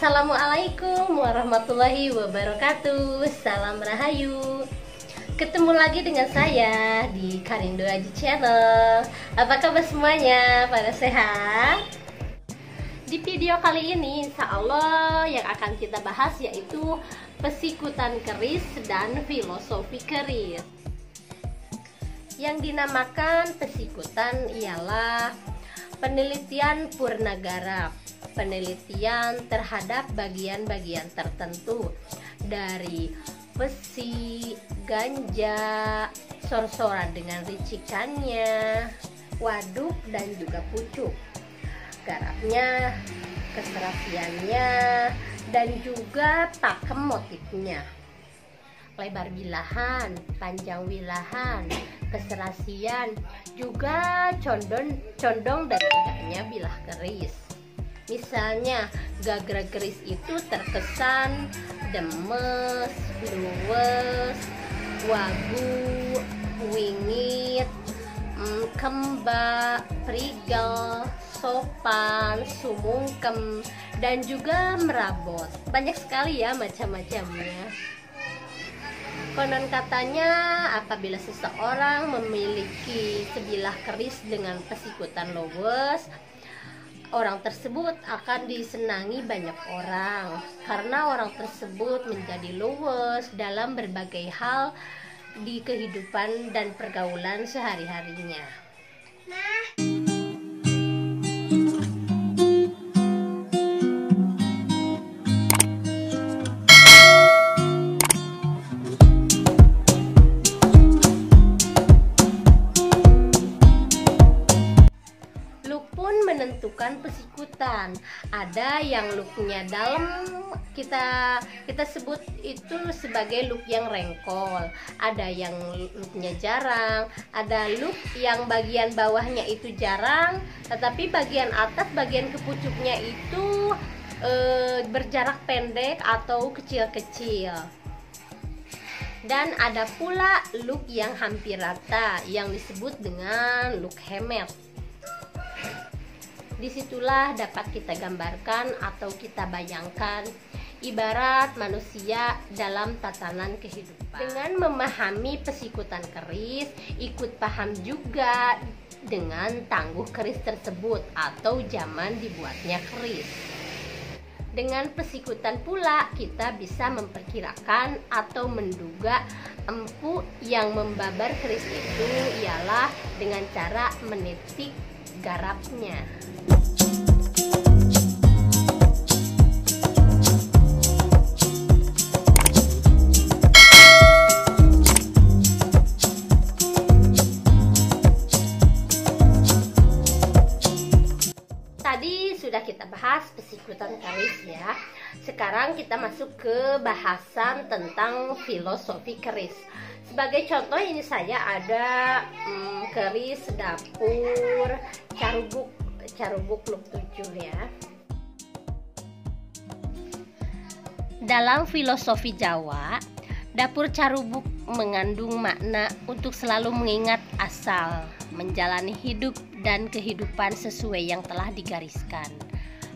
Assalamualaikum warahmatullahi wabarakatuh. Salam Rahayu. Ketemu lagi dengan saya di Karindo Aji Channel. Apa kabar semuanya? Pada sehat? Di video kali ini insya Allah yang akan kita bahas yaitu pesikutan keris dan filosofi keris. Yang dinamakan pesikutan ialah penelitian Purnagara, penelitian terhadap bagian-bagian tertentu dari besi, ganja, sor-soran dengan ricikannya, waduk dan juga pucuk, garapnya, keserasiannya, dan juga pakem motifnya, lebar bilahan, panjang wilahan, keserasian, juga condong dan tegaknya bilah keris. Misalnya gagrag keris itu terkesan demes, luwes, wagu, wingit, kembak, prigel, sopan, sumungkem, dan juga merabot. Banyak sekali ya macam-macamnya. Konon katanya apabila seseorang memiliki sebilah keris dengan pesikutan luwes, orang tersebut akan disenangi banyak orang karena orang tersebut menjadi luwes dalam berbagai hal di kehidupan dan pergaulan sehari-harinya. Menentukan pesikutan, ada yang looknya dalam, kita sebut itu sebagai look yang rengkol, ada yang looknya jarang, ada look yang bagian bawahnya itu jarang tetapi bagian atas, bagian kepucuknya itu berjarak pendek atau kecil-kecil. Dan ada pula look yang hampir rata yang disebut dengan look hemet. Disitulah dapat kita gambarkan atau kita bayangkan ibarat manusia dalam tatanan kehidupan. Dengan memahami pesikutan keris, ikut paham juga dengan tangguh keris tersebut atau zaman dibuatnya keris. Dengan pesikutan pula kita bisa memperkirakan atau menduga empu yang membabar keris itu ialah dengan cara menitik garapnya. Tadi sudah kita bahas pesikutan keris ya. Sekarang kita masuk ke bahasan tentang filosofi keris. Sebagai contoh ini saya ada keris dapur carubuk look 7 ya. Dalam filosofi Jawa, dapur carubuk mengandung makna untuk selalu mengingat asal, menjalani hidup dan kehidupan sesuai yang telah digariskan,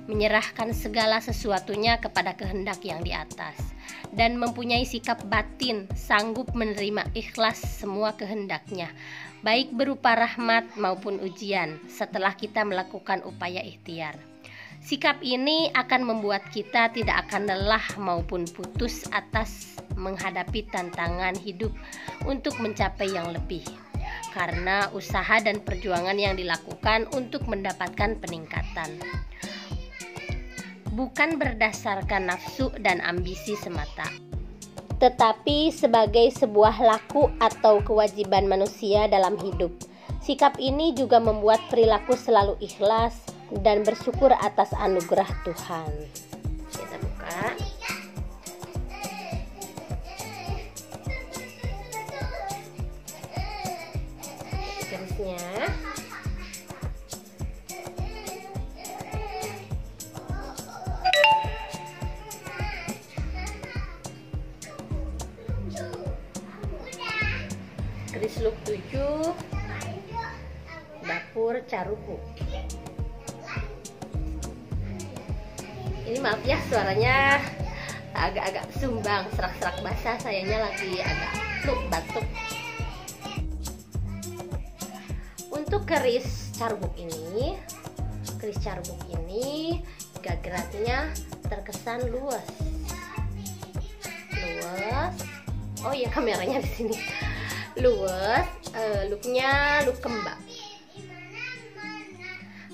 menyerahkan segala sesuatunya kepada kehendak yang di atas, dan mempunyai sikap batin sanggup menerima ikhlas semua kehendaknya, baik berupa rahmat maupun ujian setelah kita melakukan upaya ikhtiar. Sikap ini akan membuat kita tidak akan lelah maupun putus atas menghadapi tantangan hidup untuk mencapai yang lebih, karena usaha dan perjuangan yang dilakukan untuk mendapatkan peningkatan, bukan berdasarkan nafsu dan ambisi semata, tetapi sebagai sebuah laku atau kewajiban manusia dalam hidup. Sikap ini juga membuat perilaku selalu ikhlas dan bersyukur atas anugerah Tuhan. Kita buka. Kerisnya. Keris look 7, dapur carubuk. Ini Ini maaf ya suaranya agak-agak sumbang, serak-serak basah, sayanya lagi agak batuk. Untuk keris carbuk ini gagerannya terkesan luas. Oh iya, kameranya di sini. Luas, looknya look kembang.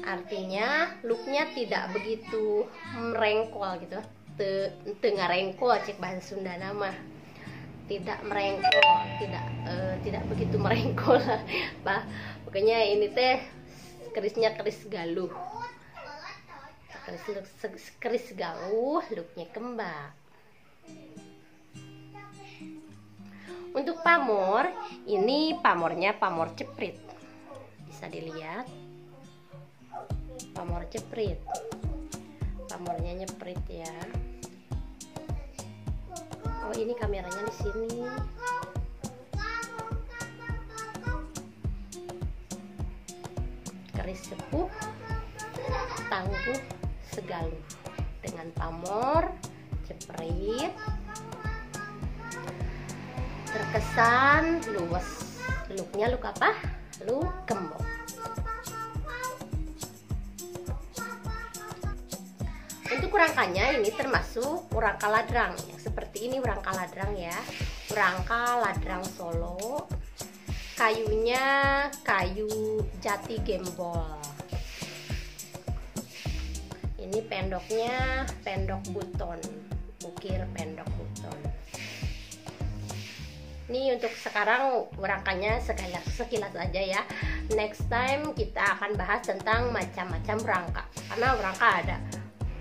Artinya looknya tidak begitu merengkol gitu, tengah rengkol cek bahasa Sunda nama, tidak merengkol, tidak begitu merengkol bah. Pokoknya ini teh kerisnya keris galuh, keris galuh, looknya kembang. Untuk pamor, ini pamornya pamor ceprit, bisa dilihat. Pamor ceprit, pamornya nyeprit ya. Oh ini kameranya di sini. Keris sepuh, tangguh, segaluh dengan pamor ceprit, terkesan luas. Looknya look apa? Look kembang. Untuk rangkanya ini termasuk rangka ladrang yang seperti ini, rangka ladrang ya, rangka ladrang Solo. Kayunya kayu jati gembol. Ini pendoknya pendok buton, ukir pendok buton. Ini untuk sekarang rangkanya sekilas aja ya. Next time kita akan bahas tentang macam-macam rangka, karena rangka ada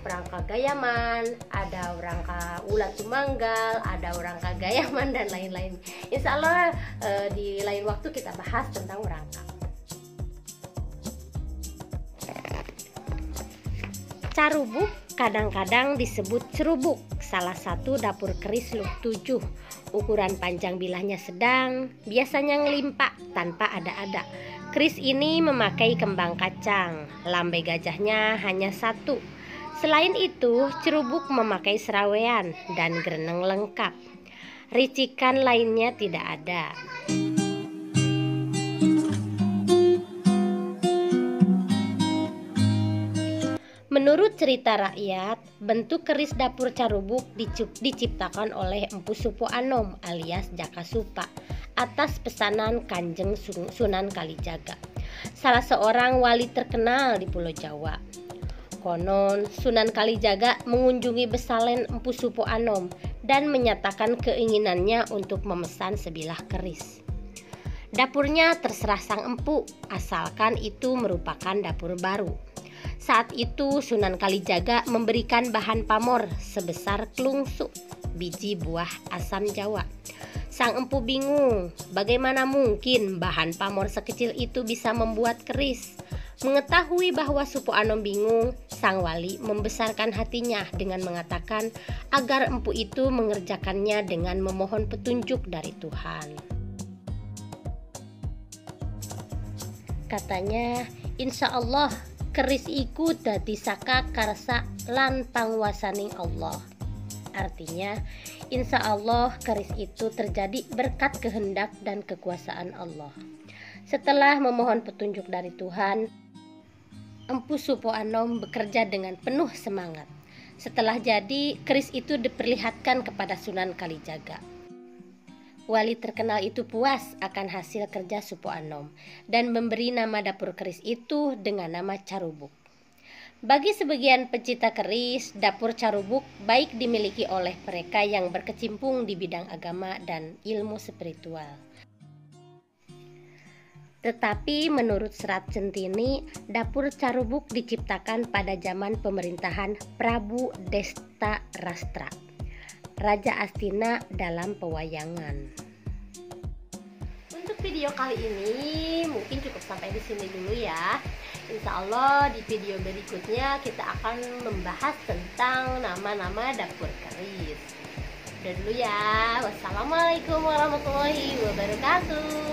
rangka gayaman, ada rangka ulat tumanggal, ada rangka gayaman dan lain-lain. Insya Allah di lain waktu kita bahas tentang rangka. Carubuk kadang-kadang disebut cerubuk, salah satu dapur keris look 7. Ukuran panjang bilahnya sedang, biasanya ngelimpak tanpa ada-ada. Keris ini memakai kembang kacang, lambe gajahnya hanya 1. Selain itu, cerubuk memakai serawean dan greneng lengkap. Ricikan lainnya tidak ada. Menurut cerita rakyat, bentuk keris dapur carubuk diciptakan oleh Empu Supo Anom alias Jaka Supa atas pesanan Kanjeng Sunan Kalijaga, salah seorang wali terkenal di Pulau Jawa. Konon Sunan Kalijaga mengunjungi besalen Empu Supo Anom dan menyatakan keinginannya untuk memesan sebilah keris. Dapurnya terserah sang empu, asalkan itu merupakan dapur baru. Saat itu Sunan Kalijaga memberikan bahan pamor sebesar klungsu, biji buah asam Jawa. Sang empu bingung, bagaimana mungkin bahan pamor sekecil itu bisa membuat keris. Mengetahui bahwa Supo Anom bingung, sang wali membesarkan hatinya dengan mengatakan agar empu itu mengerjakannya dengan memohon petunjuk dari Tuhan. Katanya, insya Allah keris iku dadi saka karsa lan pangwasaning Allah. Artinya, insya Allah keris itu terjadi berkat kehendak dan kekuasaan Allah. Setelah memohon petunjuk dari Tuhan, Empu Supo Anom bekerja dengan penuh semangat. Setelah jadi, keris itu diperlihatkan kepada Sunan Kalijaga. Wali terkenal itu puas akan hasil kerja Supo Anom dan memberi nama dapur keris itu dengan nama Carubuk. Bagi sebagian pecinta keris, dapur Carubuk baik dimiliki oleh mereka yang berkecimpung di bidang agama dan ilmu spiritual. Tetapi menurut Serat Centini, dapur Carubuk diciptakan pada zaman pemerintahan Prabu Desta Rastra, Raja Astina dalam pewayangan. Untuk video kali ini mungkin cukup sampai di sini dulu ya. Insya Allah di video berikutnya kita akan membahas tentang nama-nama dapur keris. Udah dulu ya. Wassalamualaikum warahmatullahi wabarakatuh.